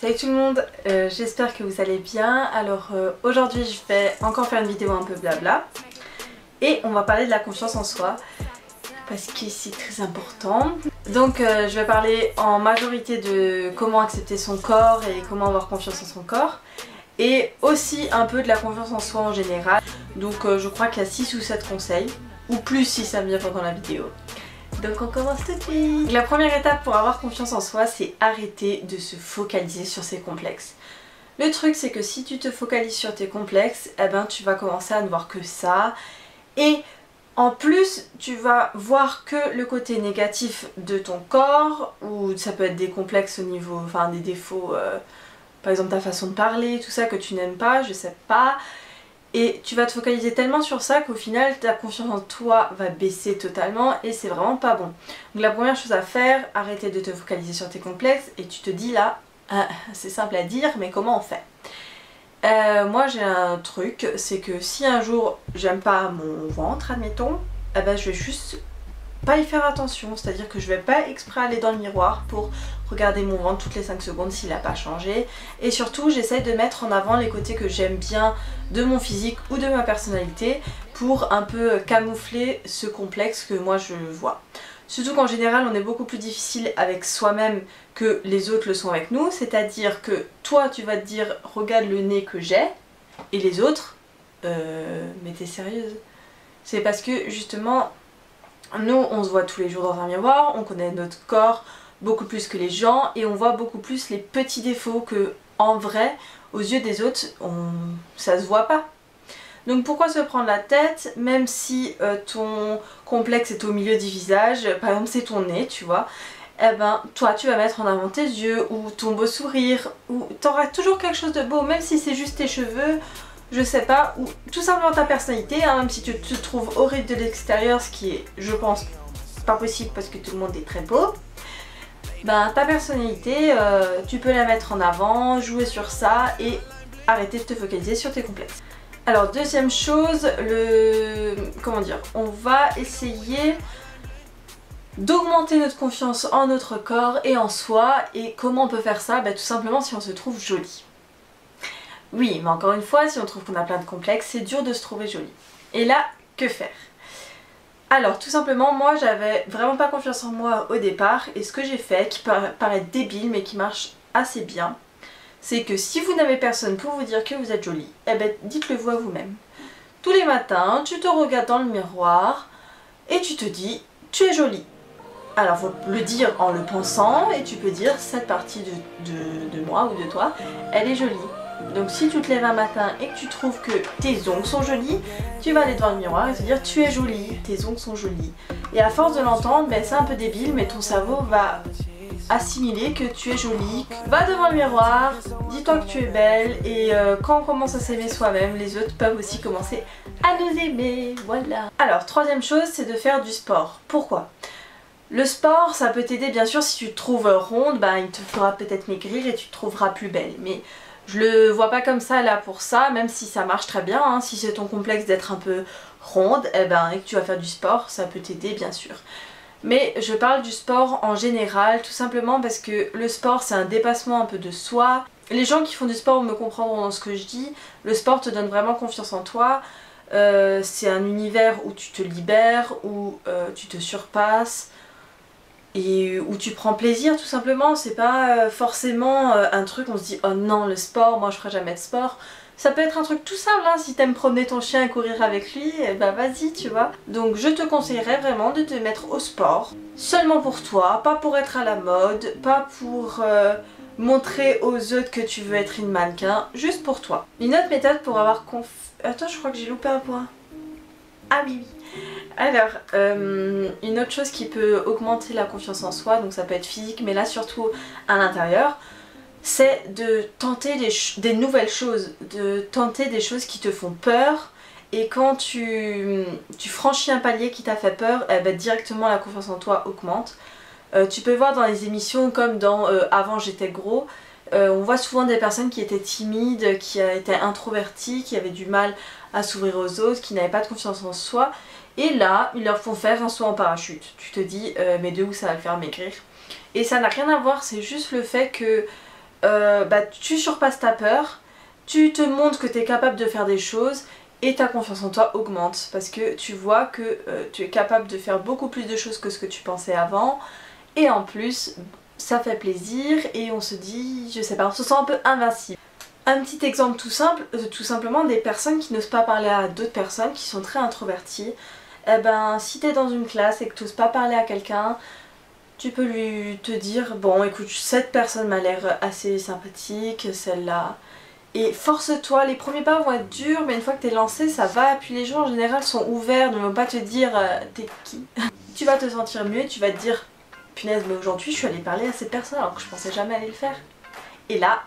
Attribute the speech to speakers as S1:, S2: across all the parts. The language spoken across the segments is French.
S1: Salut tout le monde, j'espère que vous allez bien. Alors aujourd'hui je vais encore faire une vidéo un peu blabla et on va parler de la confiance en soi parce que c'est très important. Donc je vais parler en majorité de comment accepter son corps et comment avoir confiance en son corps et aussi un peu de la confiance en soi en général. Donc je crois qu'il y a 6 ou 7 conseils ou plus si ça me vient pendant la vidéo. Donc on commence tout de suite. La première étape pour avoir confiance en soi, c'est arrêter de se focaliser sur ses complexes. Le truc c'est que si tu te focalises sur tes complexes, eh ben tu vas commencer à ne voir que ça. Et en plus, tu vas voir que le côté négatif de ton corps, ou ça peut être des complexes au niveau, enfin des défauts, par exemple ta façon de parler, tout ça que tu n'aimes pas, je sais pas. Et tu vas te focaliser tellement sur ça qu'au final ta confiance en toi va baisser totalement et c'est vraiment pas bon. Donc la première chose à faire, arrêter de te focaliser sur tes complexes et tu te dis là, c'est simple à dire mais comment on fait? Moi j'ai un truc, c'est que si un jour j'aime pas mon ventre admettons, eh ben je vais juste pas y faire attention, c'est-à-dire que je vais pas exprès aller dans le miroir pour regarder mon ventre toutes les 5 secondes s'il n'a pas changé. Et surtout j'essaie de mettre en avant les côtés que j'aime bien de mon physique ou de ma personnalité pour un peu camoufler ce complexe que moi je vois. Surtout qu'en général on est beaucoup plus difficile avec soi-même que les autres le sont avec nous, c'est-à-dire que toi tu vas te dire regarde le nez que j'ai et les autres mais t'es sérieuse? C'est parce que justement nous on se voit tous les jours dans un miroir, on connaît notre corps beaucoup plus que les gens et on voit beaucoup plus les petits défauts que en vrai aux yeux des autres ça se voit pas. Donc pourquoi se prendre la tête même si ton complexe est au milieu du visage, par exemple c'est ton nez tu vois, eh ben toi tu vas mettre en avant tes yeux ou ton beau sourire ou t'auras toujours quelque chose de beau même si c'est juste tes cheveux, je sais pas, ou tout simplement ta personnalité, hein, même si tu te trouves horrible de l'extérieur, ce qui est, je pense, pas possible parce que tout le monde est très beau, ben ta personnalité, tu peux la mettre en avant, jouer sur ça et arrêter de te focaliser sur tes complexes. Alors deuxième chose, comment dire, on va essayer d'augmenter notre confiance en notre corps et en soi. Et comment on peut faire ça? Ben, tout simplement si on se trouve jolie. Oui, mais encore une fois, si on trouve qu'on a plein de complexes, c'est dur de se trouver jolie. Et là, que faire? Alors, tout simplement, moi, j'avais vraiment pas confiance en moi au départ, et ce que j'ai fait, qui paraît débile, mais qui marche assez bien, c'est que si vous n'avez personne pour vous dire que vous êtes jolie, eh ben, dites-le vous à vous-même. Tous les matins, tu te regardes dans le miroir, et tu te dis, tu es jolie. Alors, faut le dire en le pensant, et tu peux dire, cette partie de moi ou de toi, elle est jolie. Donc si tu te lèves un matin et que tu trouves que tes ongles sont jolis, tu vas aller devant le miroir et te dire tu es jolie, tes ongles sont jolis. Et à force de l'entendre, ben, c'est un peu débile mais ton cerveau va assimiler que tu es jolie. Va devant le miroir, dis-toi que tu es belle et quand on commence à s'aimer soi-même, les autres peuvent aussi commencer à nous aimer, voilà. Alors troisième chose, c'est de faire du sport. Pourquoi ? Le sport, ça peut t'aider bien sûr si tu te trouves ronde, ben, il te fera peut-être maigrir et tu te trouveras plus belle. Mais je le vois pas comme ça là pour ça, même si ça marche très bien, hein. Si c'est ton complexe d'être un peu ronde, eh ben, et que tu vas faire du sport, ça peut t'aider bien sûr. Mais je parle du sport en général, tout simplement parce que le sport c'est un dépassement un peu de soi. Les gens qui font du sport me comprendront dans ce que je dis, le sport te donne vraiment confiance en toi, c'est un univers où tu te libères, où tu te surpasses, et où tu prends plaisir tout simplement. C'est pas forcément un truc on se dit oh non le sport, moi je ferai jamais de sport. Ça peut être un truc tout simple, hein. Si t'aimes promener ton chien et courir avec lui, eh ben vas-y tu vois. Donc je te conseillerais vraiment de te mettre au sport, seulement pour toi, pas pour être à la mode, pas pour montrer aux autres que tu veux être une mannequin, juste pour toi. Une autre méthode pour avoir Attends, je crois que j'ai loupé un point. Ah oui. Alors, une autre chose qui peut augmenter la confiance en soi, donc ça peut être physique, mais là surtout à l'intérieur, c'est de tenter des nouvelles choses, de tenter des choses qui te font peur. Et quand tu franchis un palier qui t'a fait peur, eh ben, directement la confiance en toi augmente. Tu peux voir dans les émissions comme dans Avant j'étais gros, on voit souvent des personnes qui étaient timides, qui étaient introverties, qui avaient du mal à s'ouvrir aux autres, qui n'avaient pas de confiance en soi. Et là, ils leur font faire un saut en parachute. Tu te dis, mais de où ça va le faire maigrir? Et ça n'a rien à voir, c'est juste le fait que tu surpasses ta peur, tu te montres que tu es capable de faire des choses et ta confiance en toi augmente parce que tu vois que tu es capable de faire beaucoup plus de choses que ce que tu pensais avant et en plus ça fait plaisir et on se dit, je sais pas, on se sent un peu invincible. Un petit exemple tout simple, tout simplement des personnes qui n'osent pas parler à d'autres personnes, qui sont très introverties. Eh ben si t'es dans une classe et que tu n'oses pas parler à quelqu'un, tu peux te dire, bon écoute, cette personne m'a l'air assez sympathique, celle-là. Et force-toi, les premiers pas vont être durs, mais une fois que t'es lancé, ça va. Puis les gens en général sont ouverts, ne vont pas te dire t'es qui. Tu vas te sentir mieux, tu vas te dire, punaise, mais aujourd'hui je suis allée parler à cette personne alors que je pensais jamais aller le faire. Et là,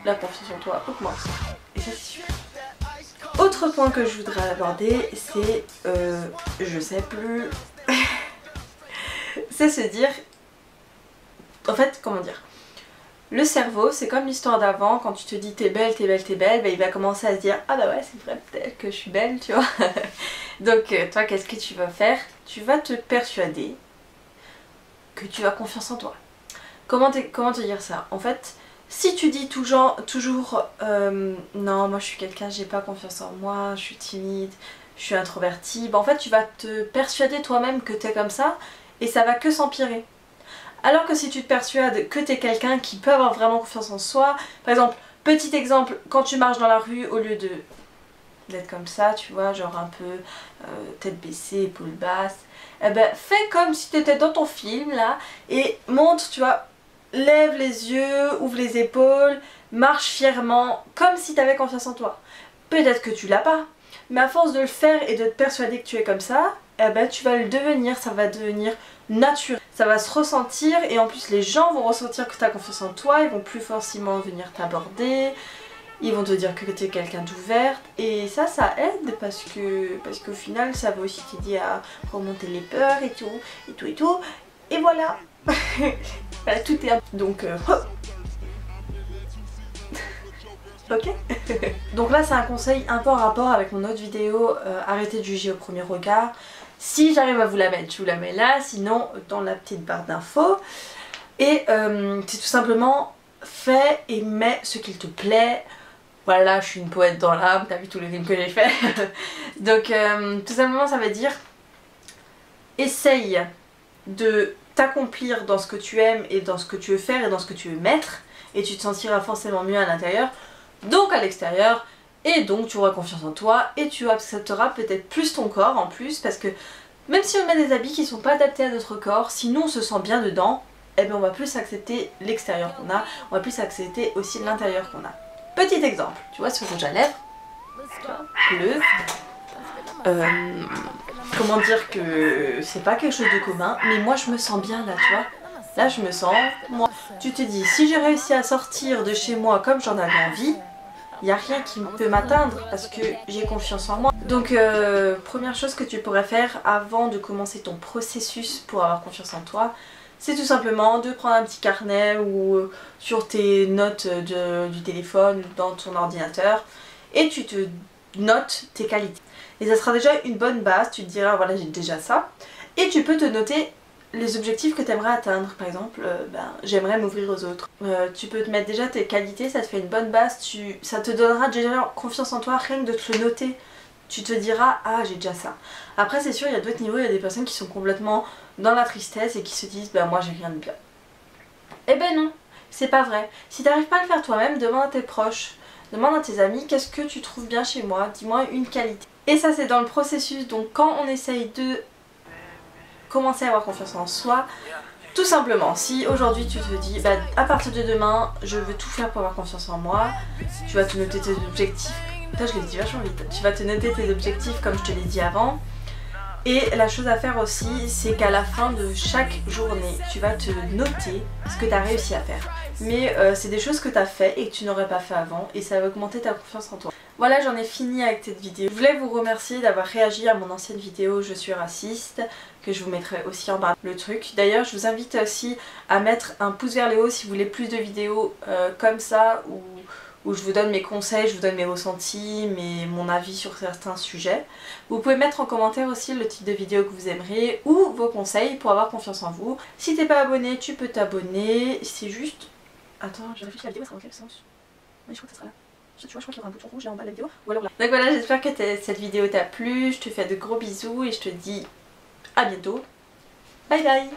S1: la confiance en toi augmente. Et ça c'est super. Autre point que je voudrais aborder, c'est, je sais plus, c'est se dire, en fait, comment dire, le cerveau, c'est comme l'histoire d'avant, quand tu te dis t'es belle, t'es belle, t'es belle, bah, il va commencer à se dire ah bah ouais c'est vrai peut-être que je suis belle, tu vois. Donc toi qu'est-ce que tu vas faire? Tu vas te persuader que tu as confiance en toi. Comment te dire ça? En fait, si tu dis toujours non moi je suis quelqu'un, j'ai pas confiance en moi, je suis timide, je suis introvertie, bah en fait tu vas te persuader toi-même que t'es comme ça et ça va que s'empirer. Alors que si tu te persuades que t'es quelqu'un qui peut avoir vraiment confiance en soi, par exemple, petit exemple, quand tu marches dans la rue, au lieu d'être comme ça, tu vois, genre un peu tête baissée, épaules basses, eh ben fais comme si t'étais dans ton film là, et montre, tu vois, lève les yeux, ouvre les épaules, marche fièrement, comme si t'avais confiance en toi. Peut-être que tu l'as pas, mais à force de le faire et de te persuader que tu es comme ça, eh ben tu vas le devenir, ça va devenir naturel. Ça va se ressentir et en plus les gens vont ressentir que tu as confiance en toi, ils vont plus forcément venir t'aborder, ils vont te dire que tu es quelqu'un d'ouverte et ça aide parce qu'au final ça va aussi t'aider à remonter les peurs et tout et voilà. Voilà, tout est donc ok. Donc là c'est un conseil un peu en rapport avec mon autre vidéo, arrêtez de juger au premier regard. Si j'arrive à vous la mettre, je vous la mets là, sinon dans la petite barre d'infos. Et c'est tout simplement fais et mets ce qu'il te plaît. Voilà, je suis une poète dans l'âme, t'as vu tous les films que j'ai fait. Donc tout simplement ça veut dire essaye de t'accomplir dans ce que tu aimes et dans ce que tu veux faire et dans ce que tu veux mettre et tu te sentiras forcément mieux à l'intérieur, donc à l'extérieur. Et donc tu auras confiance en toi et tu accepteras peut-être plus ton corps en plus parce que même si on met des habits qui sont pas adaptés à notre corps, si nous on se sent bien dedans, eh bien on va plus accepter l'extérieur qu'on a, on va plus accepter aussi l'intérieur qu'on a. Petit exemple, tu vois ce rouge à lèvres, bleu, comment dire que c'est pas quelque chose de commun, mais moi je me sens bien là, tu vois. Là je me sens, moi. Tu te dis, si j'ai réussi à sortir de chez moi comme j'en avais envie, il n'y a rien qui peut m'atteindre parce que j'ai confiance en moi. Donc première chose que tu pourrais faire avant de commencer ton processus pour avoir confiance en toi, c'est tout simplement de prendre un petit carnet ou sur tes notes du téléphone, dans ton ordinateur, et tu te notes tes qualités. Et ça sera déjà une bonne base, tu te diras voilà j'ai déjà ça, et tu peux te noter les objectifs que tu aimerais atteindre. Par exemple, j'aimerais m'ouvrir aux autres. Tu peux te mettre déjà tes qualités, ça te fait une bonne base, ça te donnera déjà confiance en toi rien que de te le noter. Tu te diras ah j'ai déjà ça. Après c'est sûr il y a d'autres niveaux, il y a des personnes qui sont complètement dans la tristesse et qui se disent bah moi j'ai rien de bien. Eh ben non, c'est pas vrai. Si t'arrives pas à le faire toi-même, demande à tes proches, demande à tes amis qu'est-ce que tu trouves bien chez moi, dis-moi une qualité. Et ça c'est dans le processus, donc quand on essaye de commencer à avoir confiance en soi, tout simplement, si aujourd'hui tu te dis bah, à partir de demain je veux tout faire pour avoir confiance en moi, tu vas te noter tes objectifs. Putain je l'ai dit vachement vite. Tu vas te noter tes objectifs comme je te l'ai dit avant. Et la chose à faire aussi, c'est qu'à la fin de chaque journée, tu vas te noter ce que tu as réussi à faire. Mais c'est des choses que tu as fait et que tu n'aurais pas fait avant et ça va augmenter ta confiance en toi. Voilà, j'en ai fini avec cette vidéo. Je voulais vous remercier d'avoir réagi à mon ancienne vidéo Je suis raciste, que je vous mettrai aussi en bas le truc. D'ailleurs, je vous invite aussi à mettre un pouce vers le haut si vous voulez plus de vidéos comme ça où je vous donne mes conseils, je vous donne mes ressentis, mon avis sur certains sujets. Vous pouvez mettre en commentaire aussi le type de vidéo que vous aimeriez ou vos conseils pour avoir confiance en vous. Si t'es pas abonné, tu peux t'abonner, c'est juste Attends, je réfléchis, la vidéo elle sera dans quel sens? Oui, je crois que ça sera là. Tu vois, je crois qu'il y aura un bouton rouge là en bas de la vidéo. Ou alors là. Donc voilà, j'espère que cette vidéo t'a plu. Je te fais de gros bisous et je te dis à bientôt. Bye bye.